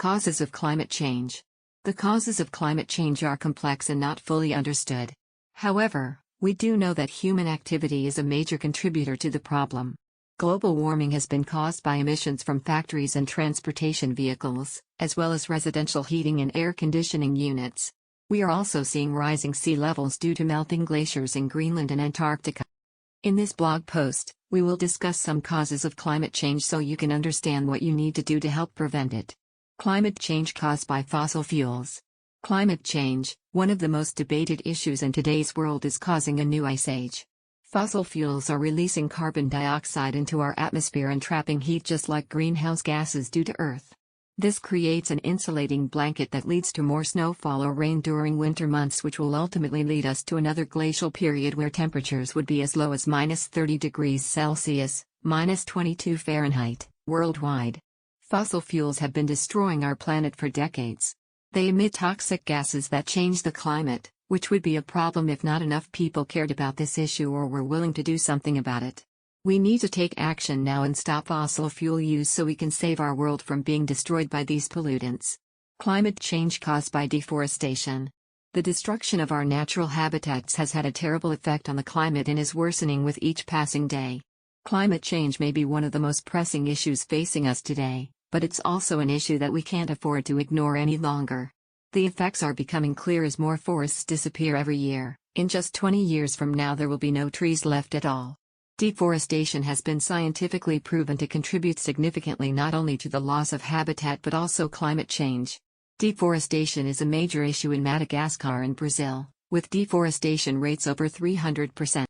Causes of climate change. The causes of climate change are complex and not fully understood. However, we do know that human activity is a major contributor to the problem. Global warming has been caused by emissions from factories and transportation vehicles, as well as residential heating and air conditioning units. We are also seeing rising sea levels due to melting glaciers in Greenland and Antarctica. In this blog post, we will discuss some causes of climate change so you can understand what you need to do to help prevent it. Climate change caused by fossil fuels. Climate change, one of the most debated issues in today's world, is causing a new ice age. Fossil fuels are releasing carbon dioxide into our atmosphere and trapping heat just like greenhouse gases do to Earth. This creates an insulating blanket that leads to more snowfall or rain during winter months, which will ultimately lead us to another glacial period where temperatures would be as low as -30 degrees Celsius, -22 Fahrenheit, worldwide. Fossil fuels have been destroying our planet for decades. They emit toxic gases that change the climate, which would be a problem if not enough people cared about this issue or were willing to do something about it. We need to take action now and stop fossil fuel use so we can save our world from being destroyed by these pollutants. Climate change caused by deforestation. The destruction of our natural habitats has had a terrible effect on the climate and is worsening with each passing day. Climate change may be one of the most pressing issues facing us today, but it's also an issue that we can't afford to ignore any longer. The effects are becoming clear as more forests disappear every year. In just 20 years from now there will be no trees left at all. Deforestation has been scientifically proven to contribute significantly not only to the loss of habitat but also climate change. Deforestation is a major issue in Madagascar and Brazil, with deforestation rates over 300%.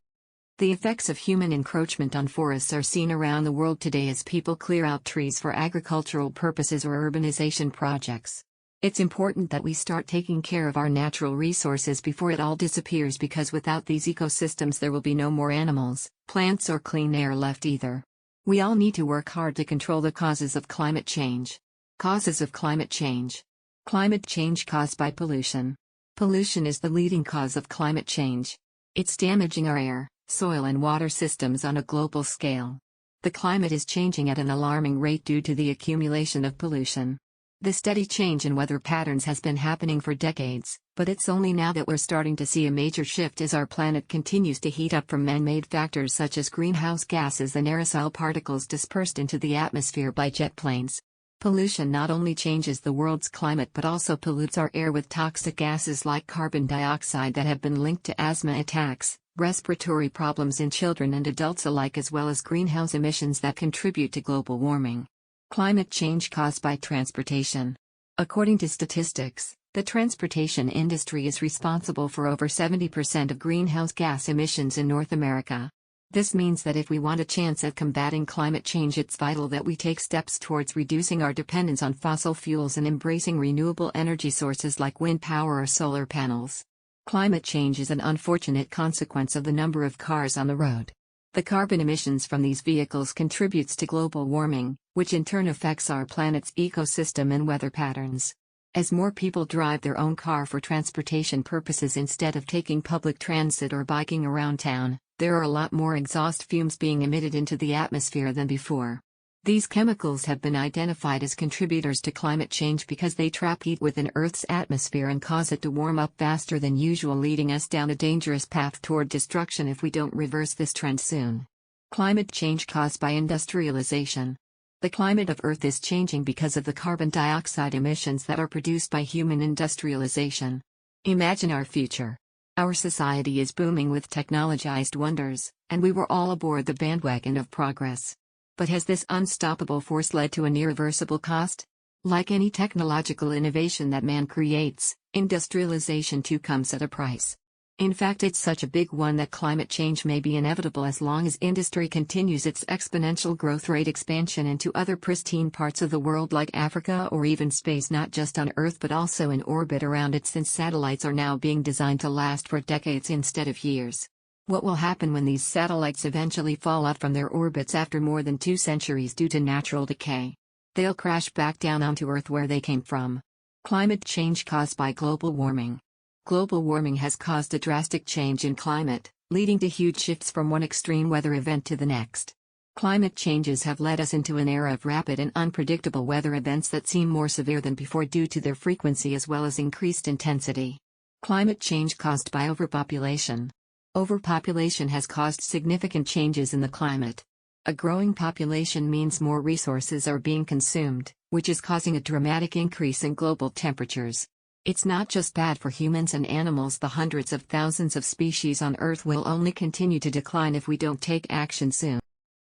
The effects of human encroachment on forests are seen around the world today as people clear out trees for agricultural purposes or urbanization projects. It's important that we start taking care of our natural resources before it all disappears, because without these ecosystems there will be no more animals, plants or clean air left either. We all need to work hard to control the causes of climate change. Causes of climate change. Climate change caused by pollution. Pollution is the leading cause of climate change. It's damaging our air, soil and water systems on a global scale. The climate is changing at an alarming rate due to the accumulation of pollution. The steady change in weather patterns has been happening for decades, but it's only now that we're starting to see a major shift as our planet continues to heat up from man-made factors such as greenhouse gases and aerosol particles dispersed into the atmosphere by jet planes. Pollution not only changes the world's climate but also pollutes our air with toxic gases like carbon dioxide that have been linked to asthma attacks, respiratory problems in children and adults alike, as well as greenhouse emissions that contribute to global warming. Climate change caused by transportation. According to statistics, the transportation industry is responsible for over 70% of greenhouse gas emissions in North America. This means that if we want a chance at combating climate change, it's vital that we take steps towards reducing our dependence on fossil fuels and embracing renewable energy sources like wind power or solar panels. Climate change is an unfortunate consequence of the number of cars on the road. The carbon emissions from these vehicles contributes to global warming, which in turn affects our planet's ecosystem and weather patterns. As more people drive their own car for transportation purposes instead of taking public transit or biking around town, there are a lot more exhaust fumes being emitted into the atmosphere than before. These chemicals have been identified as contributors to climate change because they trap heat within Earth's atmosphere and cause it to warm up faster than usual, leading us down a dangerous path toward destruction if we don't reverse this trend soon. Climate change caused by industrialization. The climate of Earth is changing because of the carbon dioxide emissions that are produced by human industrialization. Imagine our future. Our society is booming with technologized wonders, and we were all aboard the bandwagon of progress. But has this unstoppable force led to an irreversible cost? Like any technological innovation that man creates, industrialization too comes at a price. In fact, it's such a big one that climate change may be inevitable as long as industry continues its exponential growth rate expansion into other pristine parts of the world like Africa or even space, not just on Earth but also in orbit around it, since satellites are now being designed to last for decades instead of years. What will happen when these satellites eventually fall out from their orbits after more than 2 centuries due to natural decay? They'll crash back down onto Earth where they came from. Climate change caused by global warming. Global warming has caused a drastic change in climate, leading to huge shifts from one extreme weather event to the next. Climate changes have led us into an era of rapid and unpredictable weather events that seem more severe than before due to their frequency as well as increased intensity. Climate change caused by overpopulation. Overpopulation has caused significant changes in the climate. A growing population means more resources are being consumed, which is causing a dramatic increase in global temperatures. It's not just bad for humans and animals. The hundreds of thousands of species on Earth will only continue to decline if we don't take action soon.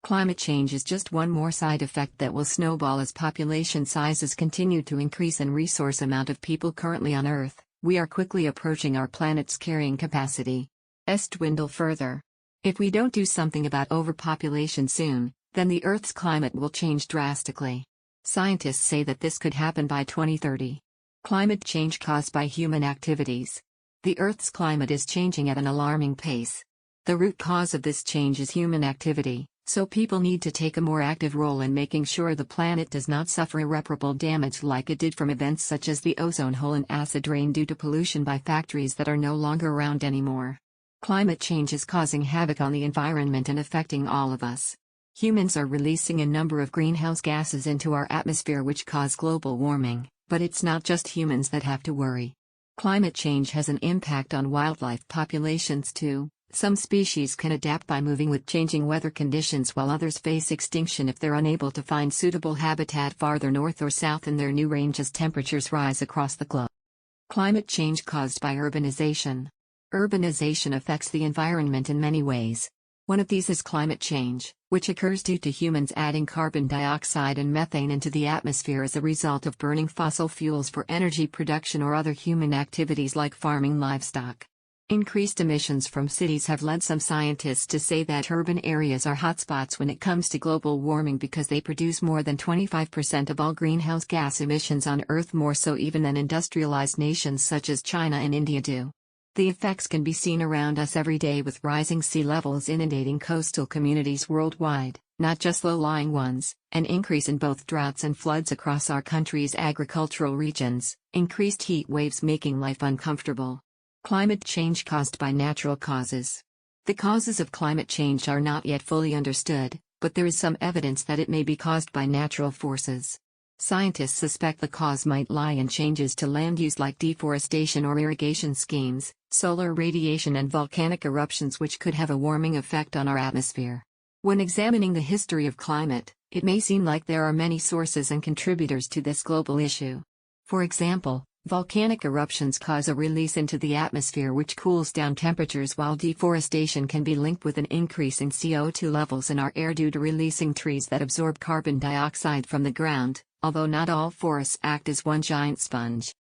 Climate change is just one more side effect that will snowball as population sizes continue to increase and resource amount of people currently on Earth. We are quickly approaching our planet's carrying capacity. Dwindle further. If we don't do something about overpopulation soon, then the Earth's climate will change drastically. Scientists say that this could happen by 2030. Climate change caused by human activities. The Earth's climate is changing at an alarming pace. The root cause of this change is human activity, so people need to take a more active role in making sure the planet does not suffer irreparable damage like it did from events such as the ozone hole and acid rain due to pollution by factories that are no longer around anymore. Climate change is causing havoc on the environment and affecting all of us. Humans are releasing a number of greenhouse gases into our atmosphere which cause global warming, but it's not just humans that have to worry. Climate change has an impact on wildlife populations too. Some species can adapt by moving with changing weather conditions while others face extinction if they're unable to find suitable habitat farther north or south in their new range as temperatures rise across the globe. Climate change caused by urbanization. Urbanization affects the environment in many ways. One of these is climate change, which occurs due to humans adding carbon dioxide and methane into the atmosphere as a result of burning fossil fuels for energy production or other human activities like farming livestock. Increased emissions from cities have led some scientists to say that urban areas are hotspots when it comes to global warming because they produce more than 25% of all greenhouse gas emissions on Earth, more so even than industrialized nations such as China and India do. The effects can be seen around us every day with rising sea levels inundating coastal communities worldwide, not just low-lying ones, an increase in both droughts and floods across our country's agricultural regions, increased heat waves making life uncomfortable. Climate change caused by natural causes. The causes of climate change are not yet fully understood, but there is some evidence that it may be caused by natural forces. Scientists suspect the cause might lie in changes to land use like deforestation or irrigation schemes, solar radiation and volcanic eruptions which could have a warming effect on our atmosphere. When examining the history of climate, it may seem like there are many sources and contributors to this global issue. For example, volcanic eruptions cause a release into the atmosphere which cools down temperatures, while deforestation can be linked with an increase in CO2 levels in our air due to releasing trees that absorb carbon dioxide from the ground, although not all forests act as one giant sponge.